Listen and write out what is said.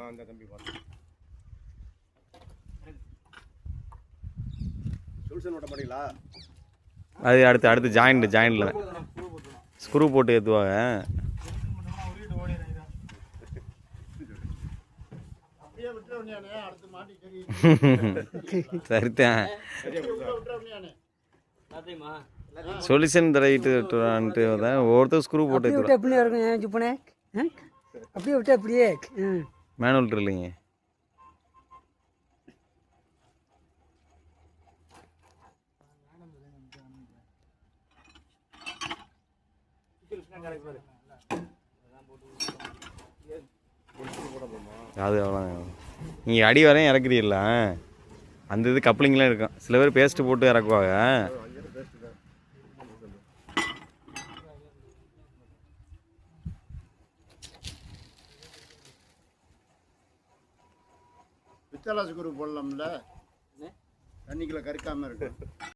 அந்த தம்பி பார்த்து சொல்யூஷன் ஓட்ட மாட்டீங்களா? அது அடுத்து ஜாயிண்டில் ஸ்க்ரூ போட்டு ஏற்றுவாங்க. சரிதான் சொல்யூஷன் தடவிட்டு ஒவ்வொருத்தர் ஸ்க்ரூ போட்டு அப்படியே விட்டு அப்படியே மேனுவல் இல்லைங்க. அது அவ்வளோ நீங்கள் அடி வரையும் இறக்குறீங்களா? அந்த இது கப்ளிங்லாம் இருக்கும். சில பேர் பேஸ்ட்டு போட்டு இறக்குவாங்க. பித்தளாசு குரு போடலாம்ல, தண்ணிக்குள்ள கறிக்காமல் இருக்கும்.